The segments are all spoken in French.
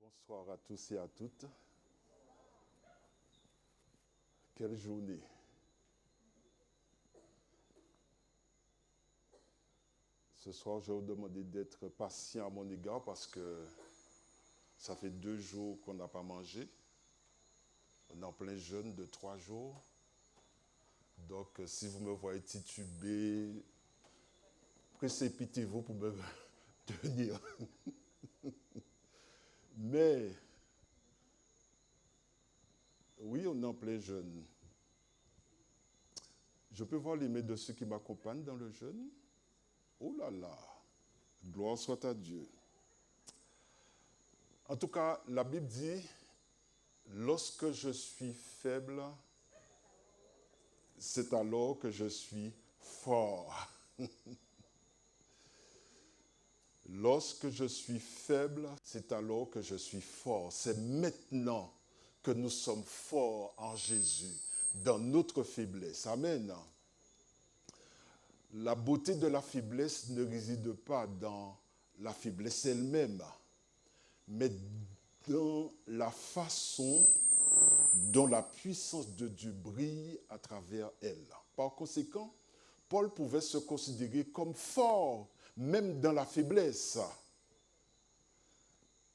Bonsoir à tous et à toutes. Quelle journée. Ce soir, je vais vous demander d'être patient à mon égard parce que ça fait 2 jours qu'on n'a pas mangé. On est en plein jeûne de 3 jours. Donc, si vous me voyez tituber, précipitez-vous pour me tenir. Mais, oui, on est en plein jeûne. Je peux voir les mains de ceux qui m'accompagnent dans le jeûne? Oh là là, gloire soit à Dieu. En tout cas, la Bible dit, lorsque je suis faible, c'est alors que je suis fort. Lorsque je suis faible, c'est alors que je suis fort. C'est maintenant que nous sommes forts en Jésus, dans notre faiblesse. Amen. La beauté de la faiblesse ne réside pas dans la faiblesse elle-même, mais dans la façon dont la puissance de Dieu brille à travers elle. Par conséquent, Paul pouvait se considérer comme fort, même dans la faiblesse.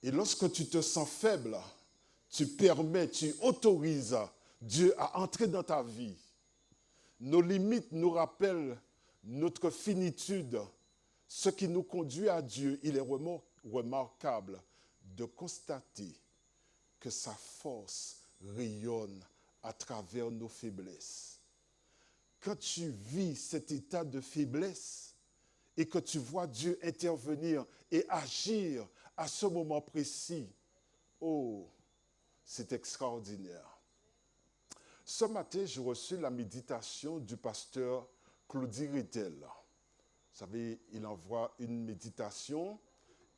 Et lorsque tu te sens faible, tu permets, tu autorises Dieu à entrer dans ta vie. Nos limites nous rappellent notre finitude, ce qui nous conduit à Dieu. Il est remarquable de constater que sa force rayonne à travers nos faiblesses. Quand tu vis cet état de faiblesse et que tu vois Dieu intervenir et agir à ce moment précis, oh, c'est extraordinaire. Ce matin, j'ai reçu la méditation du pasteur Claudie Rittel. Vous savez, il envoie une méditation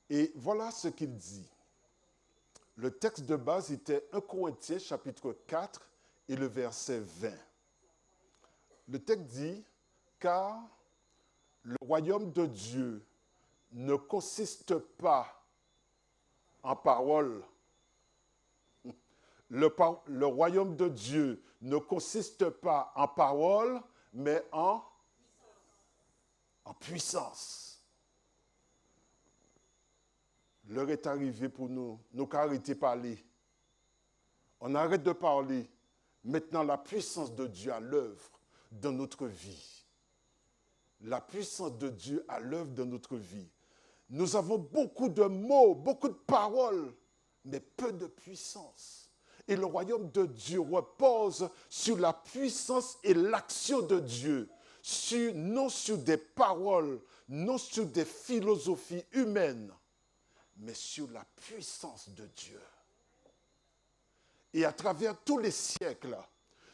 et voilà ce qu'il dit. Le texte de base était 1 Corinthiens chapitre 4 et le verset 20. Le texte dit, car le royaume de Dieu ne consiste pas en paroles. Le royaume de Dieu ne consiste pas en paroles, mais en puissance. L'heure est arrivée pour nous qu'arrêter de parler. On arrête de parler. Maintenant, la puissance de Dieu à l'œuvre dans notre vie. La puissance de Dieu à l'œuvre dans notre vie. Nous avons beaucoup de mots, beaucoup de paroles, mais peu de puissance. Et le royaume de Dieu repose sur la puissance et l'action de Dieu, non sur des paroles, non sur des philosophies humaines, mais sur la puissance de Dieu. Et à travers tous les siècles,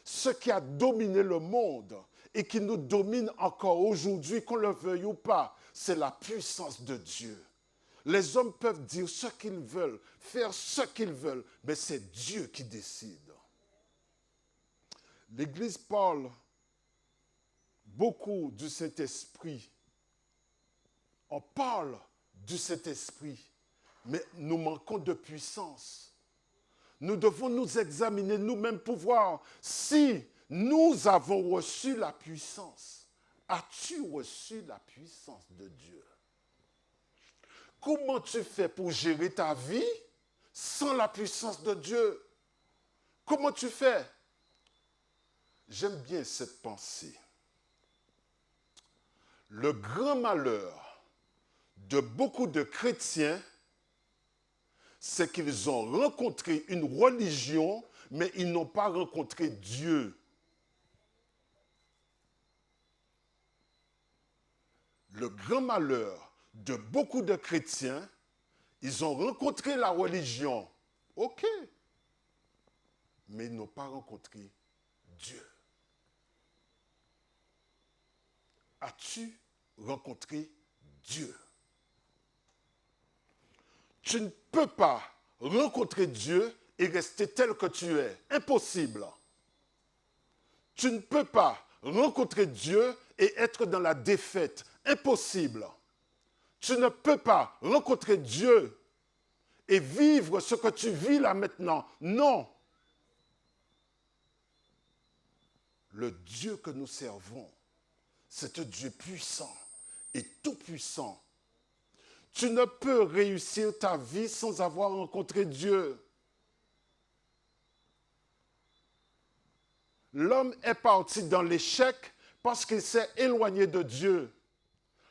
ce qui a dominé le monde et qui nous domine encore aujourd'hui, qu'on le veuille ou pas, c'est la puissance de Dieu. Les hommes peuvent dire ce qu'ils veulent, faire ce qu'ils veulent, mais c'est Dieu qui décide. L'Église parle beaucoup du Saint-Esprit. On parle du Saint-Esprit, mais nous manquons de puissance. Nous devons nous examiner nous-mêmes pour voir si nous avons reçu la puissance. As-tu reçu la puissance de Dieu? Comment tu fais pour gérer ta vie sans la puissance de Dieu? Comment tu fais? J'aime bien cette pensée. Le grand malheur de beaucoup de chrétiens, c'est qu'ils ont rencontré une religion, mais ils n'ont pas rencontré Dieu. Le grand malheur de beaucoup de chrétiens, ils ont rencontré la religion, ok, mais ils n'ont pas rencontré Dieu. As-tu rencontré Dieu? Tu ne peux pas rencontrer Dieu et rester tel que tu es. Impossible. Tu ne peux pas rencontrer Dieu et être dans la défaite. Impossible. Tu ne peux pas rencontrer Dieu et vivre ce que tu vis là maintenant. Non. Le Dieu que nous servons, c'est un Dieu puissant et tout-puissant. Tu ne peux réussir ta vie sans avoir rencontré Dieu. L'homme est parti dans l'échec parce qu'il s'est éloigné de Dieu.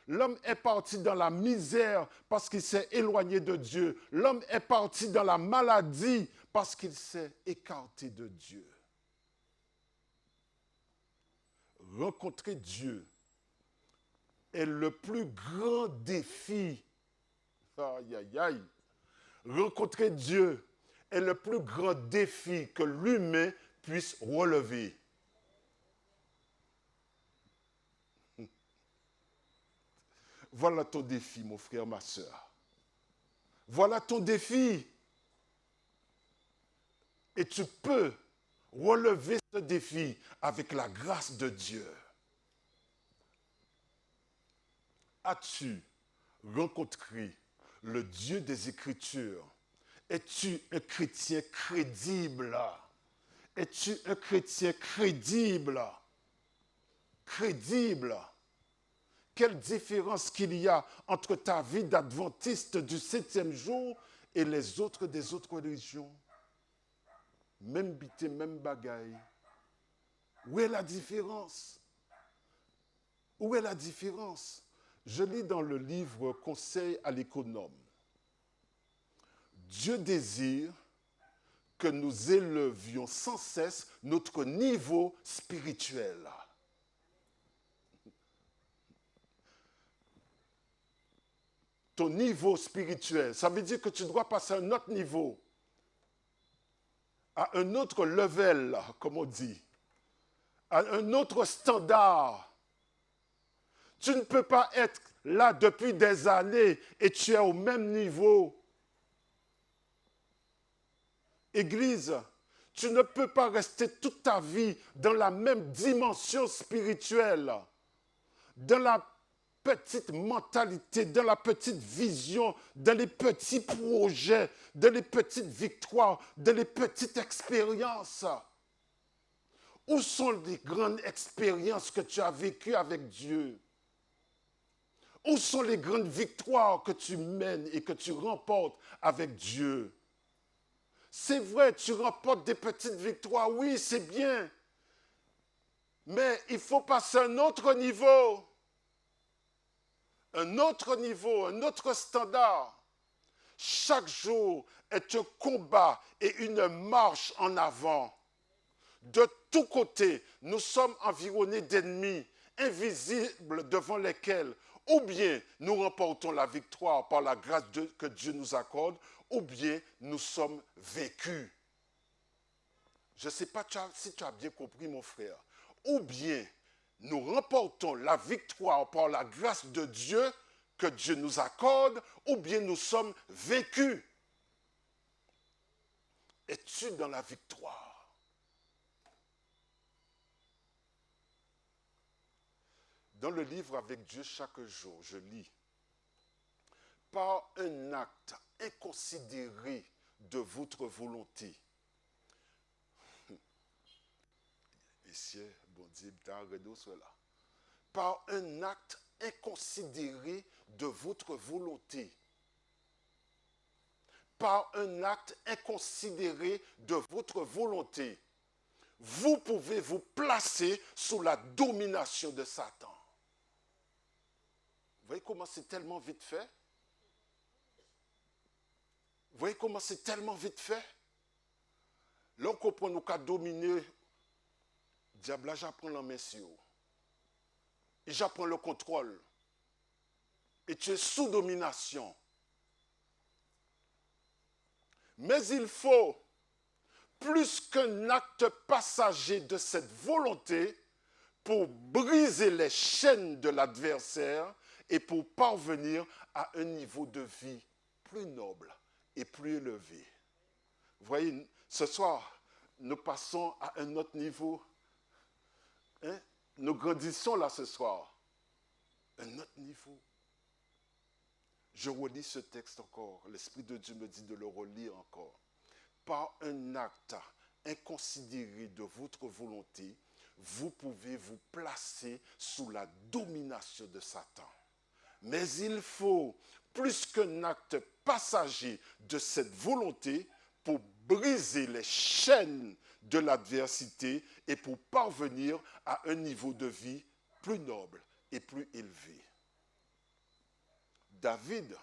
L'homme est parti dans la misère parce qu'il s'est éloigné de Dieu. L'homme est parti dans la maladie parce qu'il s'est écarté de Dieu. Rencontrer Dieu est le plus grand défi. Aïe, aïe, aïe. Rencontrer Dieu est le plus grand défi que l'humain puisse relever. Voilà ton défi, mon frère, ma soeur. Voilà ton défi. Et tu peux relever ce défi avec la grâce de Dieu. As-tu rencontré le Dieu des Écritures? Es-tu un chrétien crédible? Es-tu un chrétien crédible? Crédible. Quelle différence qu'il y a entre ta vie d'adventiste du 7e jour et les autres des autres religions? Même bité, même bagaille. Où est la différence? Où est la différence? Je lis dans le livre Conseil à l'économe. Dieu désire que nous élevions sans cesse notre niveau spirituel. Ton niveau spirituel, ça veut dire que tu dois passer à un autre niveau, à un autre level, comme on dit, à un autre standard. Tu ne peux pas être là depuis des années et tu es au même niveau. Église, tu ne peux pas rester toute ta vie dans la même dimension spirituelle, dans la petite mentalité, dans la petite vision, dans les petits projets, dans les petites victoires, dans les petites expériences. Où sont les grandes expériences que tu as vécues avec Dieu? Où sont les grandes victoires que tu mènes et que tu remportes avec Dieu? C'est vrai, tu remportes des petites victoires, oui, c'est bien. Mais il faut passer à un autre niveau. Un autre niveau, un autre standard. Chaque jour est un combat et une marche en avant. De tous côtés, nous sommes environnés d'ennemis invisibles devant lesquels ou bien nous remportons la victoire par la grâce que Dieu nous accorde, ou bien nous sommes vaincus. Je ne sais pas si tu as bien compris, mon frère. Ou bien nous remportons la victoire par la grâce de Dieu que Dieu nous accorde, ou bien nous sommes vaincus. Es-tu dans la victoire? Dans le livre Avec Dieu chaque jour, je lis, par un acte inconsidéré de votre volonté. Ici, bon Dieu, cela. Par un acte inconsidéré de votre volonté. Par un acte inconsidéré de votre volonté, vous pouvez vous placer sous la domination de Satan. Vous voyez comment c'est tellement vite fait? Vous voyez comment c'est tellement vite fait? Là, on comprend nous qu'à dominer, diable, j'apprends la main sur vous. Et j'apprends le contrôle. Et tu es sous domination. Mais il faut, plus qu'un acte passager de cette volonté, pour briser les chaînes de l'adversaire et pour parvenir à un niveau de vie plus noble et plus élevé. Vous voyez, ce soir, nous passons à un autre niveau. Hein? Nous grandissons là ce soir. Un autre niveau. Je relis ce texte encore. L'Esprit de Dieu me dit de le relire encore. Par un acte inconsidéré de votre volonté, vous pouvez vous placer sous la domination de Satan. Mais il faut plus qu'un acte passager de cette volonté pour briser les chaînes de l'adversité et pour parvenir à un niveau de vie plus noble et plus élevé. David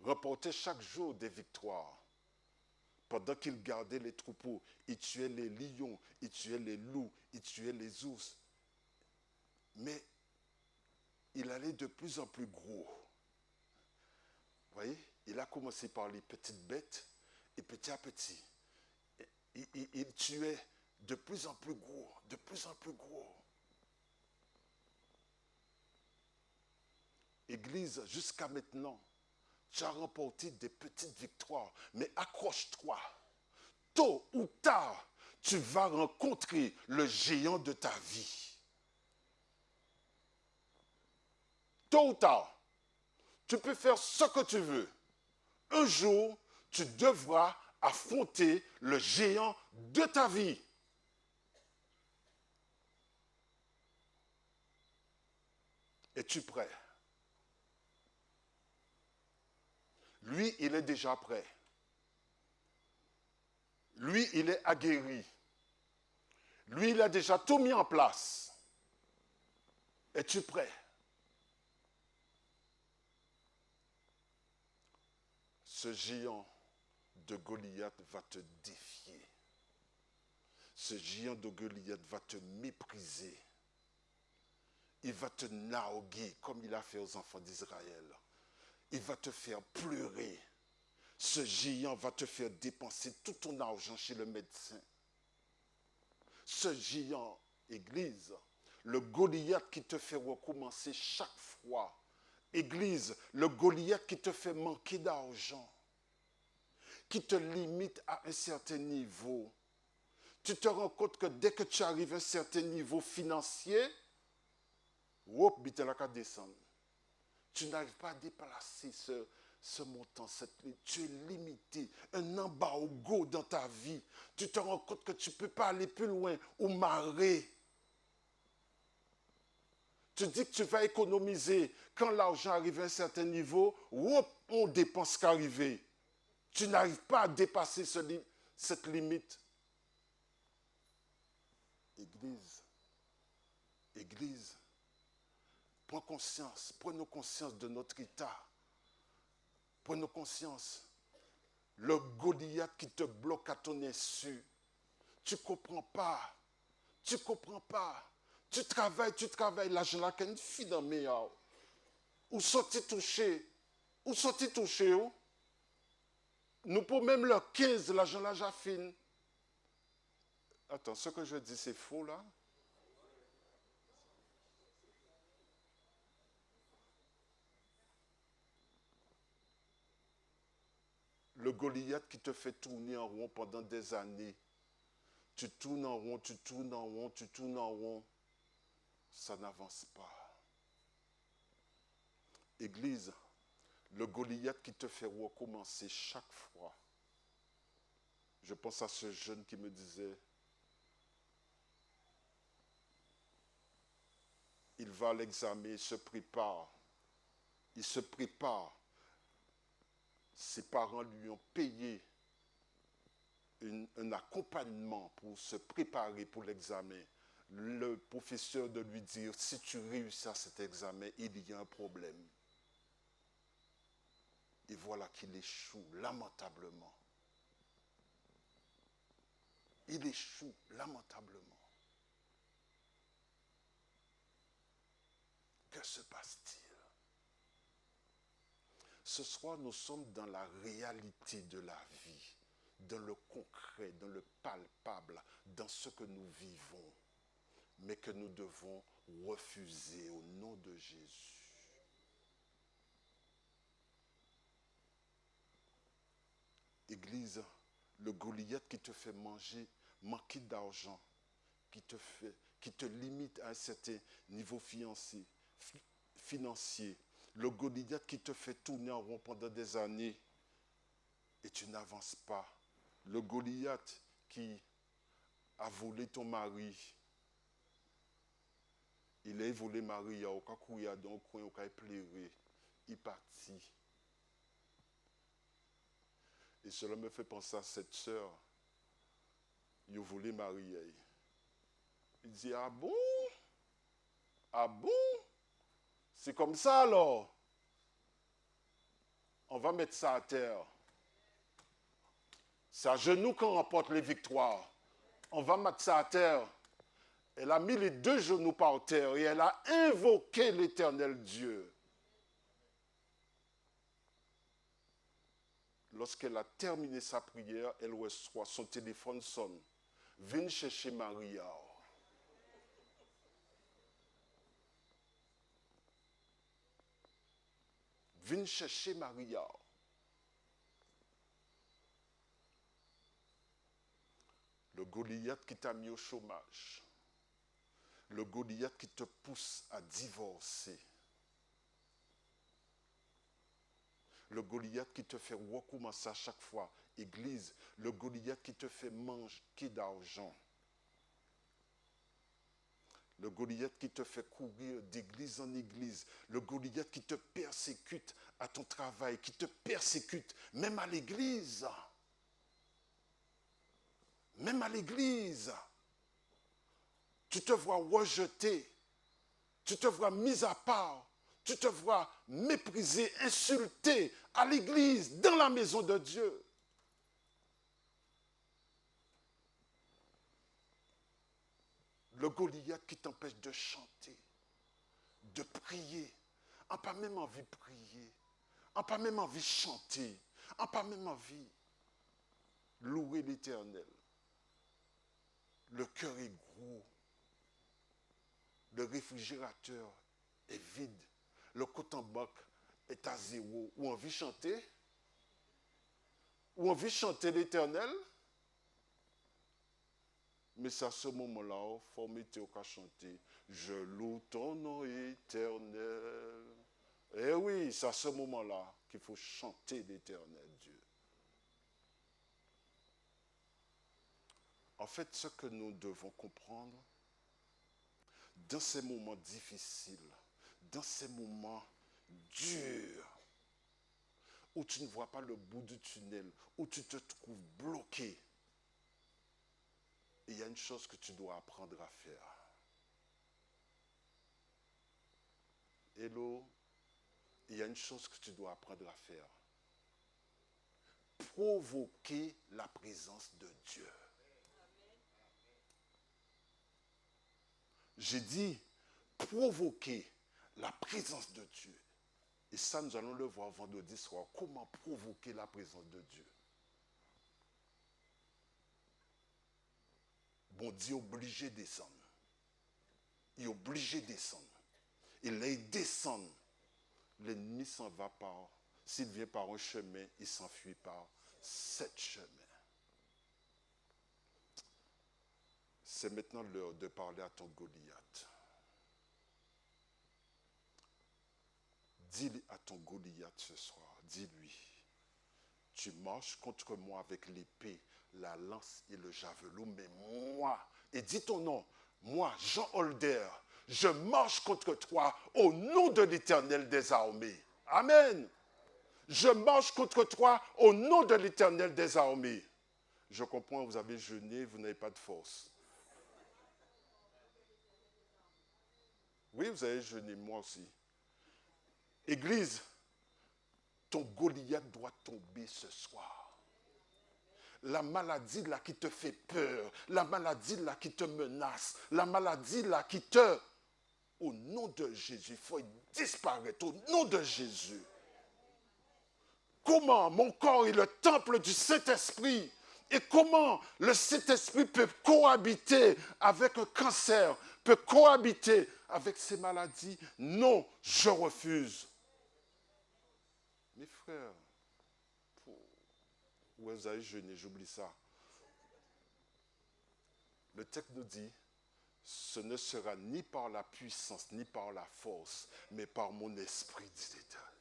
remportait chaque jour des victoires. Pendant qu'il gardait les troupeaux, il tuait les lions, il tuait les loups, il tuait les ours. Mais il allait de plus en plus gros. Vous voyez, il a commencé par les petites bêtes et petit à petit, il tuait de plus en plus gros, de plus en plus gros. Église, jusqu'à maintenant, tu as remporté des petites victoires, mais accroche-toi. Tôt ou tard, tu vas rencontrer le géant de ta vie. Tôt ou tard, tu peux faire ce que tu veux. Un jour, tu devras affronter le géant de ta vie. Es-tu prêt? Lui, il est déjà prêt. Lui, il est aguerri. Lui, il a déjà tout mis en place. Es-tu prêt? Ce géant de Goliath va te défier. Ce géant de Goliath va te mépriser. Il va te narguer comme il a fait aux enfants d'Israël. Il va te faire pleurer. Ce géant va te faire dépenser tout ton argent chez le médecin. Ce géant, Église, le Goliath qui te fait recommencer chaque fois. Église, le Goliath qui te fait manquer d'argent, qui te limite à un certain niveau. Tu te rends compte que dès que tu arrives à un certain niveau financier, tu n'arrives pas à déplacer ce montant, tu es limité, un embargo dans ta vie. Tu te rends compte que tu ne peux pas aller plus loin ou marrer. Tu dis que tu vas économiser. Quand l'argent arrive à un certain niveau, on dépense qu'arriver. Tu n'arrives pas à dépasser cette limite. Église, prenons conscience de notre état. Prenons conscience. Le Goliath qui te bloque à ton insu. Tu ne comprends pas. Tu ne comprends pas. Tu travailles. L'argent là, qu'une fille dans mes yeux. Où sont-ils touchés? Où sont-ils touchés? Nous pouvons même le 15, l'argent là, j'affine. Attends, ce que je dis, c'est faux là? Le Goliath qui te fait tourner en rond pendant des années. Tu tournes en rond, tu tournes en rond, tu tournes en rond. Ça n'avance pas. Église, le Goliath qui te fait recommencer chaque fois. Je pense à ce jeune qui me disait, il va à l'examen, il se prépare. Il se prépare. Ses parents lui ont payé un accompagnement pour se préparer pour l'examen. Le professeur de lui dire, si tu réussis à cet examen, il y a un problème. Et voilà qu'il échoue lamentablement. Il échoue lamentablement. Que se passe-t-il? Ce soir, nous sommes dans la réalité de la vie, dans le concret, dans le palpable, dans ce que nous vivons, mais que nous devons refuser au nom de Jésus. Église, le Goliath qui te fait manquer d'argent, qui te limite à un certain niveau financier, Le Goliath qui te fait tourner en rond pendant des années et tu n'avances pas. Le Goliath qui a volé ton mari. Il a volé Marie, il a couillé dans le coin, il a pleuré. Il est parti. Et cela me fait penser à cette sœur. Il a volé Marie. Il dit, ah bon? Ah bon? C'est comme ça alors? On va mettre ça à terre. C'est à genoux qu'on remporte les victoires. On va mettre ça à terre. Elle a mis les deux genoux par terre et elle a invoqué l'Éternel Dieu. Lorsqu'elle a terminé sa prière, elle reçoit son téléphone sonne. Viens chercher Maria. Viens chercher Maria. Le Goliath qui t'a mis au chômage. Le Goliath qui te pousse à divorcer. Le Goliath qui te fait recommencer à chaque fois. Église, le Goliath qui te fait manquer d'argent. Le Goliath qui te fait courir d'église en église. Le Goliath qui te persécute à ton travail, qui te persécute même à l'église. Même à l'église. Tu te vois rejeté. Tu te vois mis à part. Tu te vois méprisé, insulté à l'église, dans la maison de Dieu. Le Goliath qui t'empêche de chanter, de prier. On n'a pas même envie de prier. On n'a pas même envie de chanter. On n'a pas même envie de louer l'Éternel. Le cœur est gros. Le réfrigérateur est vide. Le compte en banque est à zéro. Ou on veut chanter? Ou on veut chanter l'Éternel? Mais c'est à ce moment-là, il faut mettre au cas chanter. Je loue ton nom éternel. Eh oui, c'est à ce moment-là qu'il faut chanter l'Éternel Dieu. En fait, ce que nous devons comprendre, dans ces moments difficiles, dans ces moments durs, où tu ne vois pas le bout du tunnel, où tu te trouves bloqué, il y a une chose que tu dois apprendre à faire. Hello, il y a une chose que tu dois apprendre à faire. Provoquer la présence de Dieu. J'ai dit provoquer la présence de Dieu. Et ça, nous allons le voir vendredi soir. Comment provoquer la présence de Dieu? Bon Dieu est obligé de descendre. Il est obligé de descendre. Et là, il descend. L'ennemi s'en va par. S'il vient par un chemin, il s'enfuit par 7 chemins. C'est maintenant l'heure de parler à ton Goliath. Dis à ton Goliath ce soir, dis-lui, tu marches contre moi avec l'épée, la lance et le javelot, mais moi, et dis ton nom, moi, Jean Holder, je marche contre toi au nom de l'Éternel des armées. Amen. Je marche contre toi au nom de l'Éternel des armées. Je comprends, vous avez jeûné, vous n'avez pas de force. Oui, vous avez jeûné, moi aussi. Église, ton Goliath doit tomber ce soir. La maladie là qui te fait peur, la maladie là qui te menace, la maladie là qui te... Au nom de Jésus, il faut disparaître, au nom de Jésus. Comment mon corps est le temple du Saint-Esprit et comment le Saint-Esprit peut cohabiter avec un cancer, peut cohabiter avec ces maladies? Non, je refuse. Mes frères, où vous avez jeûné, j'oublie ça. Le texte nous dit, ce ne sera ni par la puissance, ni par la force, mais par mon esprit, dit l'Éternel.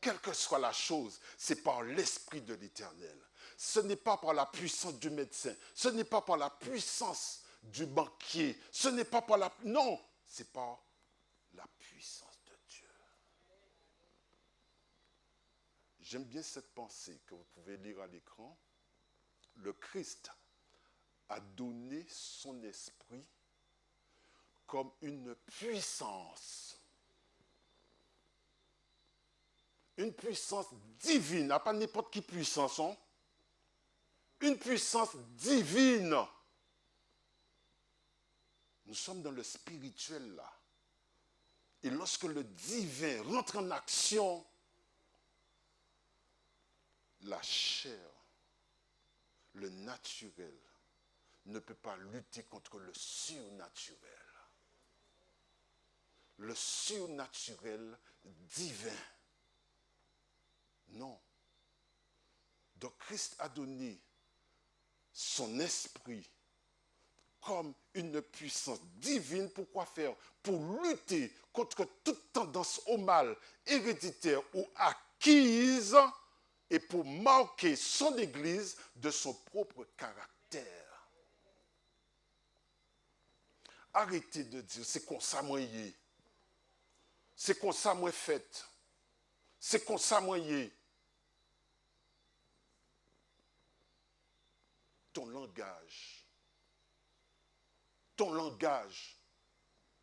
Quelle que soit la chose, c'est par l'esprit de l'Éternel. Ce n'est pas par la puissance du médecin, ce n'est pas par la puissance du banquier, ce n'est pas par la... Non, c'est par la puissance de Dieu. J'aime bien cette pensée que vous pouvez lire à l'écran. Le Christ a donné son esprit comme une puissance. Une puissance divine, pas n'importe quelle puissance. Hein? Une puissance divine. Nous sommes dans le spirituel là. Et lorsque le divin rentre en action, la chair, le naturel, ne peut pas lutter contre le surnaturel. Le surnaturel divin. Non. Donc Christ a donné son esprit comme une puissance divine. Pourquoi faire? Pour lutter contre toute tendance au mal, héréditaire ou acquise, et pour marquer son Église de son propre caractère. Arrêtez de dire, c'est comme ça moi y est. C'est comme ça moi fait. C'est comme ça moi y est. Ton langage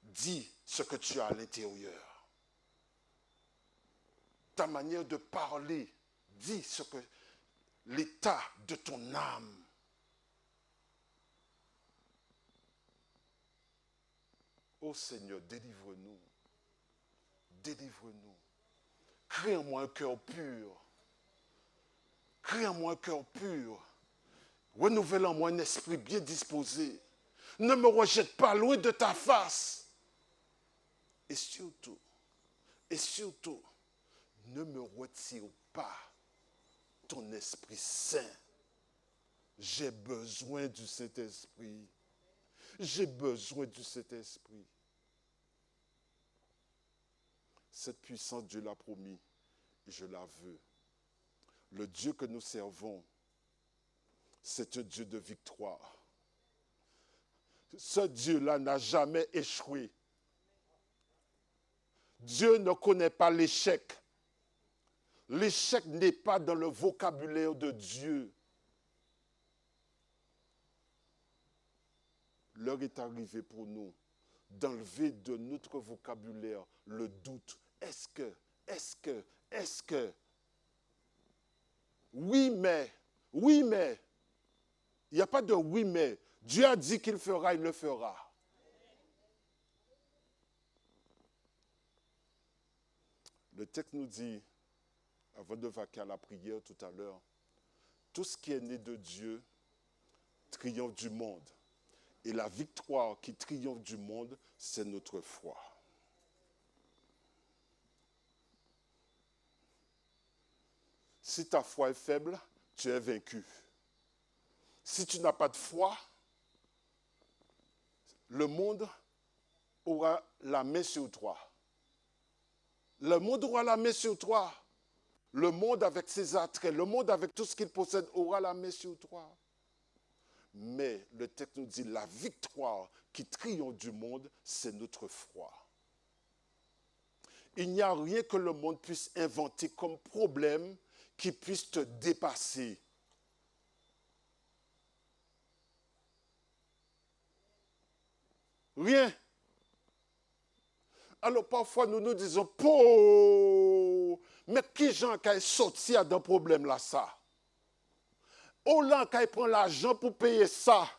dit ce que tu as à l'intérieur. Ta manière de parler dit ce que l'état de ton âme. Ô Seigneur, délivre-nous. Délivre-nous. Crée en moi un cœur pur. Crée en moi un cœur pur. Renouvelle en moi un esprit bien disposé. Ne me rejette pas loin de ta face. Et surtout, ne me retire pas ton Esprit Saint. J'ai besoin du Saint-Esprit. J'ai besoin du Saint-Esprit. Cette puissance, Dieu l'a promis, et je la veux. Le Dieu que nous servons, c'est un Dieu de victoire. Ce Dieu-là n'a jamais échoué. Dieu ne connaît pas l'échec. L'échec n'est pas dans le vocabulaire de Dieu. L'heure est arrivée pour nous d'enlever de notre vocabulaire le doute. Est-ce que, oui mais, il n'y a pas de oui mais. Dieu a dit qu'il fera, il le fera. Le texte nous dit, avant de vaquer à la prière tout à l'heure, tout ce qui est né de Dieu triomphe du monde. Et la victoire qui triomphe du monde, c'est notre foi. Si ta foi est faible, tu es vaincu. Si tu n'as pas de foi, le monde aura la main sur toi. Le monde aura la main sur toi. Le monde avec ses attraits, le monde avec tout ce qu'il possède aura la main sur toi. Mais le texte nous dit, la victoire qui triomphe du monde, c'est notre foi. Il n'y a rien que le monde puisse inventer comme problème qui puisse te dépasser. Rien. Alors parfois nous nous disons, mais qui gens qui est sorti d'un problème là ça? Au là qui prend l'argent pour payer ça?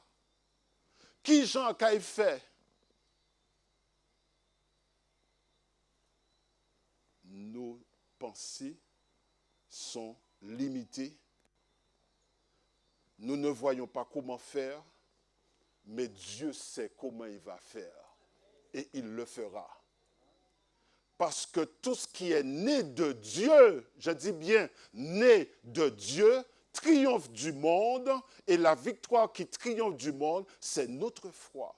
Qui gens qui fait? Nos pensées sont limitées. Nous ne voyons pas comment faire, mais Dieu sait comment il va faire. Et il le fera. Parce que tout ce qui est né de Dieu, je dis bien né de Dieu, triomphe du monde. Et la victoire qui triomphe du monde, c'est notre foi.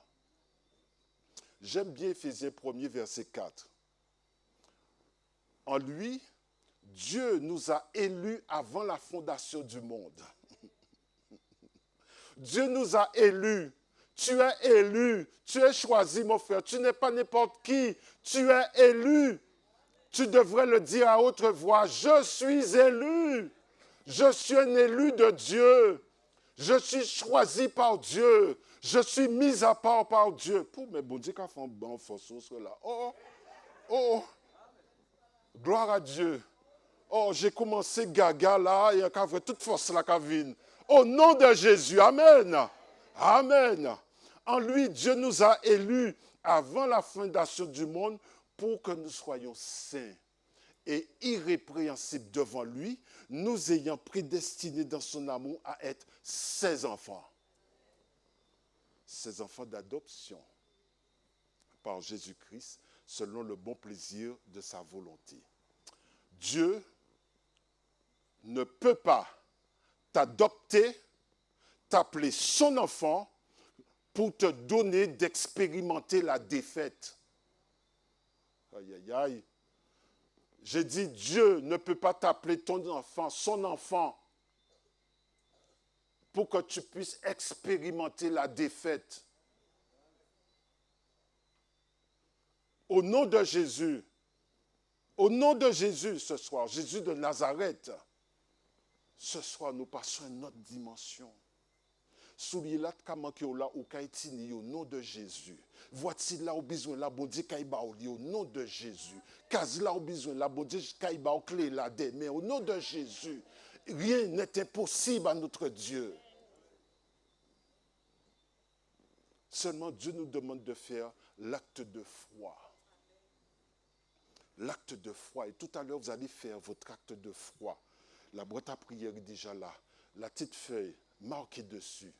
J'aime bien Éphésiens 1er, verset 4. En lui, Dieu nous a élus avant la fondation du monde. Dieu nous a élus. Tu es élu. Tu es choisi, mon frère. Tu n'es pas n'importe qui. Tu es élu. Tu devrais le dire à haute voix. Je suis élu. Je suis un élu de Dieu. Je suis choisi par Dieu. Je suis mis à part par Dieu. Pour mes bon Dieu, qu'a fait un bon force là. Oh, oh, gloire à Dieu. Oh, j'ai commencé gaga là, et avec toute force là, Kavin. Au nom de Jésus, amen. Amen. En lui, Dieu nous a élus avant la fondation du monde pour que nous soyons saints et irrépréhensibles devant lui, nous ayant prédestinés dans son amour à être ses enfants. Ses enfants d'adoption par Jésus-Christ, selon le bon plaisir de sa volonté. Dieu ne peut pas t'adopter, t'appeler son enfant pour te donner d'expérimenter la défaite. Aïe, aïe, aïe. J'ai dit, Dieu ne peut pas t'appeler ton enfant, son enfant, pour que tu puisses expérimenter la défaite. Au nom de Jésus, ce soir, Jésus de Nazareth, ce soir, nous passons à une autre dimension. Soulier-là, au nom de Jésus. Voici là au besoin là, bon Dieu, au nom de Jésus. Quasi là au besoin là, bon Dieu, au clé là, mais au nom de Jésus, rien n'est impossible à notre Dieu. Seulement Dieu nous demande de faire l'acte de foi. L'acte de foi. Et tout à l'heure, vous allez faire votre acte de foi. La boîte à prière est déjà là. La petite feuille, marquez dessus.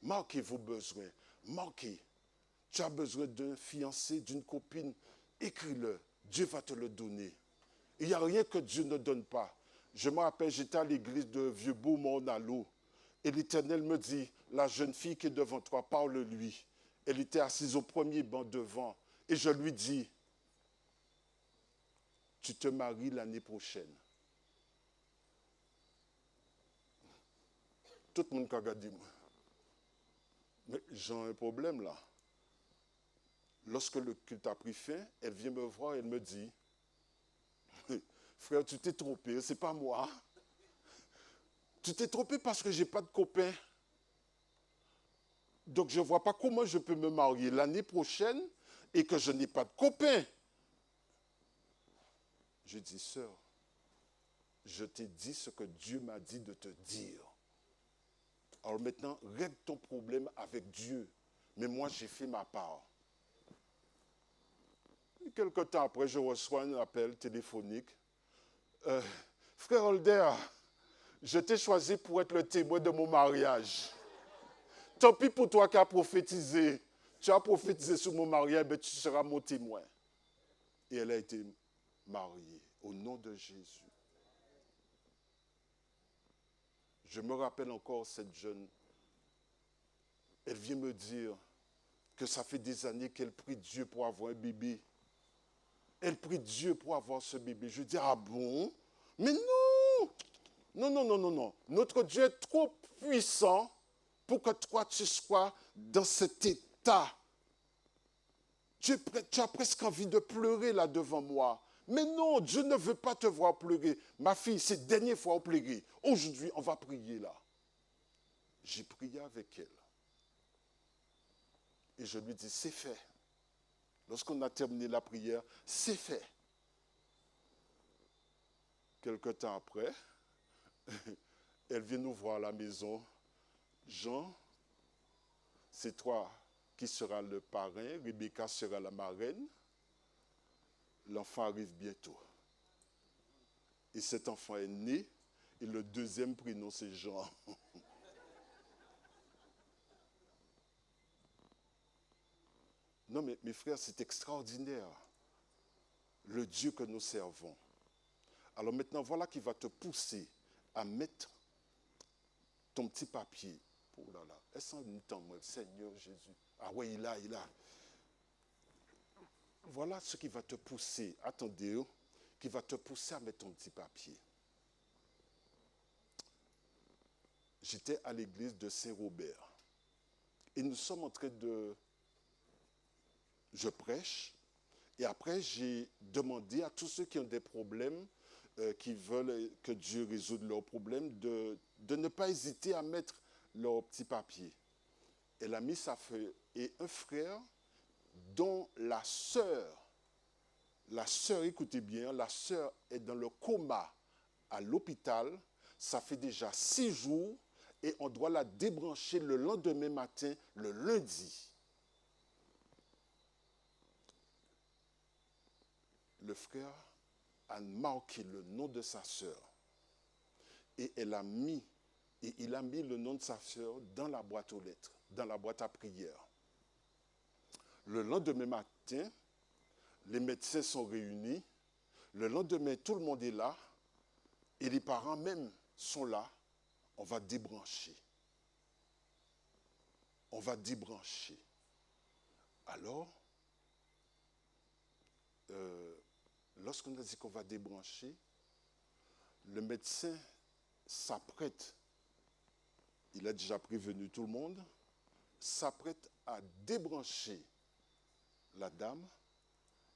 Marquez vos besoins. Marquez. Tu as besoin d'un fiancé, d'une copine. Écris-le. Dieu va te le donner. Il n'y a rien que Dieu ne donne pas. Je me rappelle, j'étais à l'église de Vieux-Beaumont-en-Allo. Et l'Éternel me dit, la jeune fille qui est devant toi, parle-lui. Elle était assise au premier banc devant. Et je lui dis, tu te maries l'année prochaine. Tout le monde a regardé moi. Mais j'ai un problème là. Lorsque le culte a pris fin, elle vient me voir et elle me dit, frère, tu t'es trompé, c'est pas moi. Tu t'es trompé parce que je n'ai pas de copain. Donc je ne vois pas comment je peux me marier l'année prochaine et que je n'ai pas de copain. Je dis, sœur, je t'ai dit ce que Dieu m'a dit de te dire. Alors maintenant, règle ton problème avec Dieu. Mais moi, j'ai fait ma part. Et quelque temps après, je reçois un appel téléphonique. Frère Holder, je t'ai choisi pour être le témoin de mon mariage. Tant pis pour toi qui as prophétisé. Tu as prophétisé sur mon mariage, mais tu seras mon témoin. Et elle a été mariée au nom de Jésus. Je me rappelle encore cette jeune. Elle vient me dire que ça fait des années qu'elle prie Dieu pour avoir un bébé. Elle prie Dieu pour avoir ce bébé. Je dis, ah bon? Mais non! Non, non, non, non, non. Notre Dieu est trop puissant pour que toi, tu sois dans cet état. Tu as presque envie de pleurer là devant moi. Mais non, Dieu ne veut pas te voir pleurer. Ma fille, c'est la dernière fois on pleurait. Aujourd'hui, on va prier là. J'ai prié avec elle. Et je lui dis, c'est fait. Lorsqu'on a terminé la prière, c'est fait. Quelque temps après, elle vient nous voir à la maison. Jean, c'est toi qui seras le parrain, Rebecca sera la marraine. L'enfant arrive bientôt. Et cet enfant est né, et le deuxième prénom, c'est Jean. Non, mais mes frères, c'est extraordinaire. Le Dieu que nous servons. Alors maintenant, voilà qui va te pousser à mettre ton petit papier. Oh là là, est-ce un temps, moi, Seigneur Jésus? Ah oui, il a. Voilà ce qui va te pousser, attendez, qui va te pousser à mettre ton petit papier. J'étais à l'église de Saint-Robert. Et nous sommes en train de... Je prêche. Et après, j'ai demandé à tous ceux qui ont des problèmes, qui veulent que Dieu résolve leurs problèmes, de ne pas hésiter à mettre leur petit papier. Elle a mis sa feuille. Et un frère dont la sœur, écoutez bien, la sœur est dans le coma à l'hôpital. Ça fait déjà 6 jours et on doit la débrancher le lendemain matin, le lundi. Le frère a marqué le nom de sa sœur et il a mis le nom de sa sœur dans la boîte aux lettres, dans la boîte à prière. Le lendemain matin, les médecins sont réunis. Le lendemain, tout le monde est là. Et les parents même sont là. On va débrancher. On va débrancher. Alors, lorsqu'on a dit qu'on va débrancher, le médecin s'apprête, il a déjà prévenu tout le monde, s'apprête à débrancher la dame.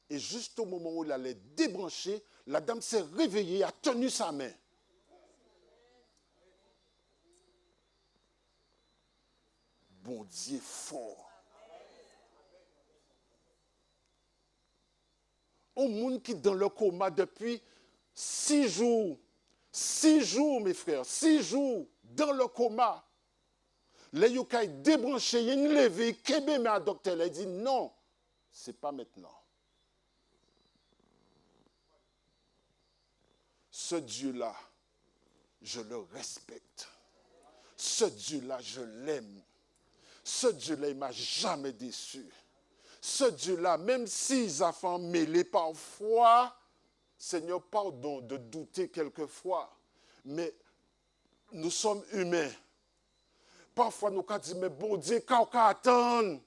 Et juste au moment où il allait débrancher, la dame s'est réveillée, a tenu sa main. Bon Dieu fort. Un monde qui est dans le coma depuis 6 jours. 6 jours, mes frères, 6 jours dans le coma. Les yokai débranché, il y a une levée, Kébé, mais un docteur, il dit non, ce n'est pas maintenant. Ce Dieu-là, je le respecte. Ce Dieu-là, je l'aime. Ce Dieu-là, il ne m'a jamais déçu. Ce Dieu-là, même s'ils a fait mêler parfois, Seigneur, pardon de douter quelquefois, mais nous sommes humains. Parfois, nous avons dit, mais bon Dieu, quand on attend,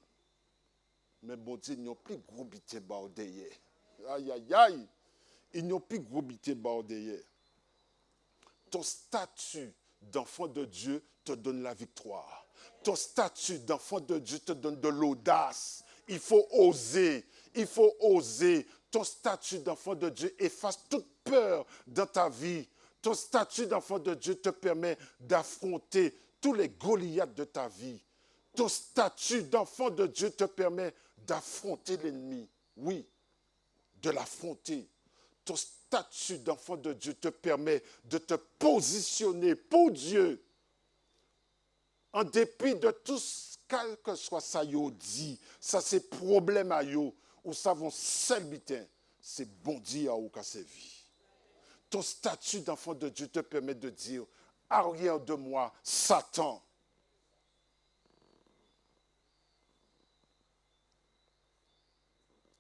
mais bon Dieu, ils n'ont plus gros bité bordéier. Aïe, aïe, aïe. Ils n'ont plus gros bité bordéier. Ton statut d'enfant de Dieu te donne la victoire. Ton statut d'enfant de Dieu te donne de l'audace. Il faut oser. Il faut oser. Ton statut d'enfant de Dieu efface toute peur dans ta vie. Ton statut d'enfant de Dieu te permet d'affronter tous les Goliaths de ta vie. Ton statut d'enfant de Dieu te permet d'affronter l'ennemi. Oui, de l'affronter. Ton statut d'enfant de Dieu te permet de te positionner pour Dieu. En dépit de tout ce que soit ça yo dit, ça c'est problème à yo, ou ça vont s'habiter, c'est bon Dieu à ou qu'à sa vie. Ton statut d'enfant de Dieu te permet de dire, arrière de moi, Satan.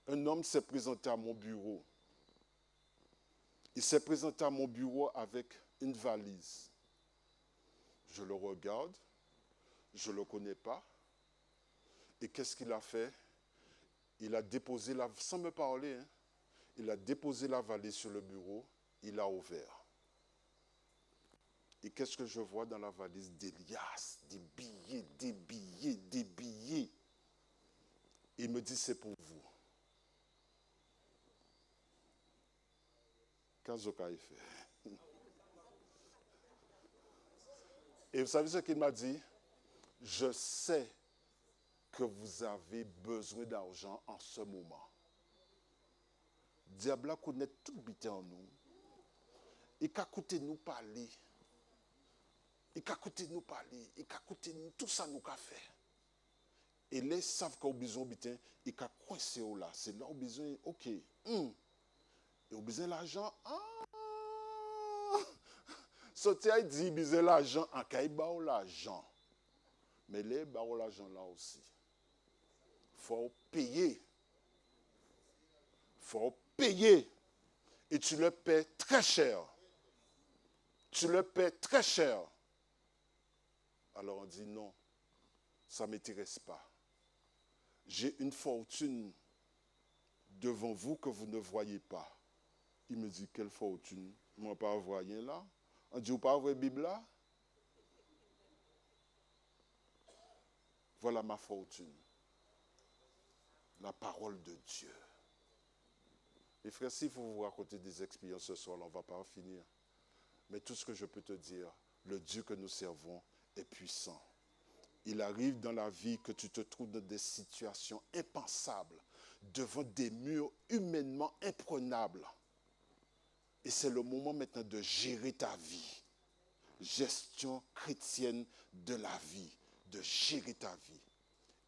Un homme s'est présenté à mon bureau. Il s'est présenté à mon bureau avec une valise. Je le regarde, je ne le connais pas. Et qu'est-ce qu'il a fait? Il a déposé, sans me parler, hein, il a déposé la valise sur le bureau, il a ouvert. Et qu'est-ce que je vois dans la valise? Des liasses, des billets, des billets, des billets. Il me dit, c'est pour vous. Kazoka il fait. Et vous savez ce qu'il m'a dit? Je sais que vous avez besoin d'argent en ce moment. Diable connaît tout bité en nous. Il a écouté nous parler. Il a écouté nous parler. Il a écouté nous tout ça nous a fait. Et les savent qu'on a besoin de il a coincé là. C'est là où besoin, ok. Et on a besoin d'argent. Sauter a dit, besoin l'argent, en cas où l'argent. Mais les barreaux l'argent là aussi. Il faut payer. Il faut payer. Et tu le paies très cher. Tu le paies très cher. Alors on dit non, ça ne m'intéresse pas. J'ai une fortune devant vous que vous ne voyez pas. Il me dit, quelle fortune. Moi, pas voir rien là. On dit, vous pas voir la Bible là? Voilà ma fortune. La parole de Dieu. Et frère, s'il faut vous raconter des expériences ce soir, on ne va pas en finir. Mais tout ce que je peux te dire, le Dieu que nous servons est puissant. Il arrive dans la vie que tu te trouves dans des situations impensables, devant des murs humainement imprenables. Et c'est le moment maintenant de gérer ta vie. Gestion chrétienne de la vie, de gérer ta vie.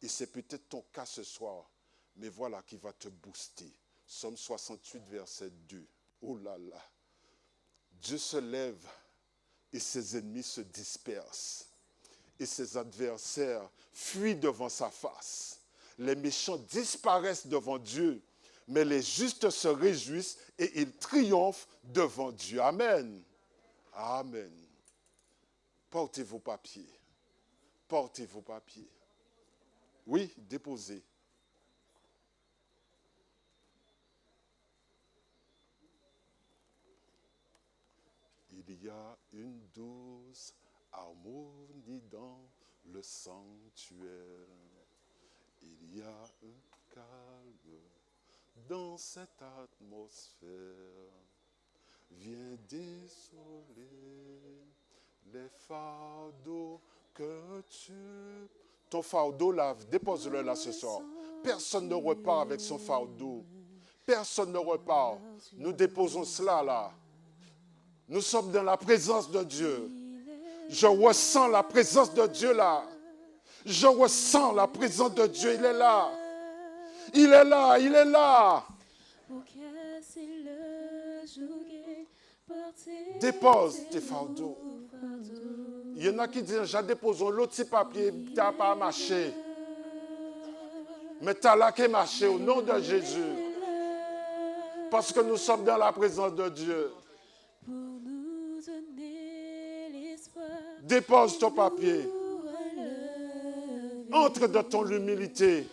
Et c'est peut-être ton cas ce soir, mais voilà qui va te booster. Psaume 68, verset 2. Oh là là. Dieu se lève et ses ennemis se dispersent. Et ses adversaires fuient devant sa face. Les méchants disparaissent devant Dieu, mais les justes se réjouissent et ils triomphent devant Dieu. Amen. Amen. Portez vos papiers. Portez vos papiers. Oui, déposez. Il y a une douce harmonie dans le sanctuaire. Il y a un calme dans cette atmosphère. Viens désoler les fardeaux que tu... Ton fardeau là, dépose-le là ce soir. Personne ne repart avec son fardeau. Personne ne repart. Nous déposons cela là. Nous sommes dans la présence de Dieu. Je ressens la présence de Dieu là. Je ressens la présence de Dieu. Il est là. Il est là. Il est là. Dépose tes fardeaux. Il y en a qui disent, j'ai déposé l'autre petit papier, tu n'as pas marché. Mais tu as là qui marché au nom de Jésus. Parce que nous sommes dans la présence de Dieu. Dépose ton papier. Entre dans ton humilité.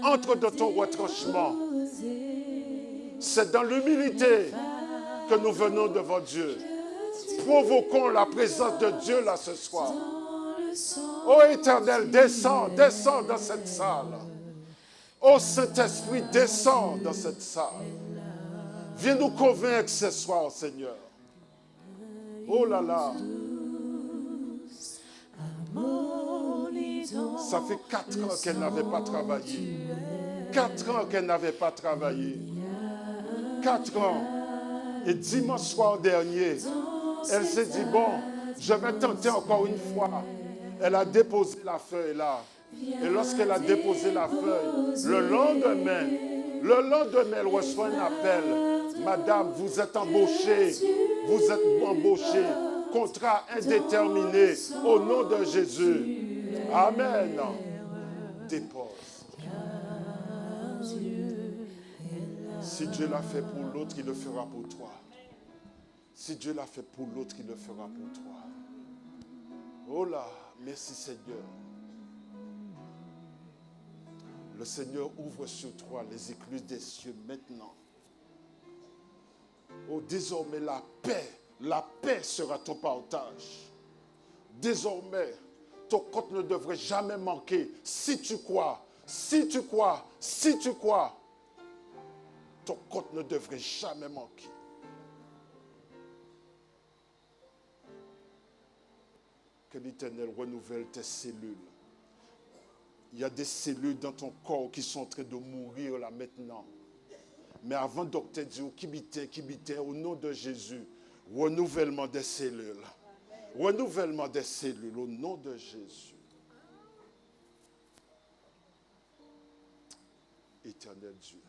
Entre dans ton retranchement. C'est dans l'humilité que nous venons devant Dieu. Provoquons la présence de Dieu là ce soir. Ô Éternel, descends, descends dans cette salle. Ô Saint-Esprit, descends dans cette salle. Viens nous convaincre ce soir, Seigneur. Oh là là. Ça fait 4 ans qu'elle n'avait pas travaillé. 4 ans qu'elle n'avait pas travaillé. 4 ans. Et dimanche soir dernier, elle s'est dit, bon, je vais tenter encore une fois. Elle a déposé la feuille là. Et lorsqu'elle a déposé la feuille, le lendemain, elle reçoit un appel. Madame, vous êtes embauchée. Vous êtes embauchée. Contrat indéterminé au nom de Jésus. Amen. Dépose. Si Dieu l'a fait pour l'autre, il le fera pour toi. Si Dieu l'a fait pour l'autre, il le fera pour toi. Oh là, merci Seigneur. Le Seigneur ouvre sur toi les écluses des cieux maintenant. Oh, désormais la paix sera ton partage. Désormais, ton compte ne devrait jamais manquer. Si tu crois, ton compte ne devrait jamais manquer. Que l'Éternel renouvelle tes cellules. Il y a des cellules dans ton corps qui sont en train de mourir là maintenant. Mais avant docteur Dieu, qui bitait, au nom de Jésus, renouvellement des cellules. Renouvellement des cellules au nom de Jésus. Éternel Dieu.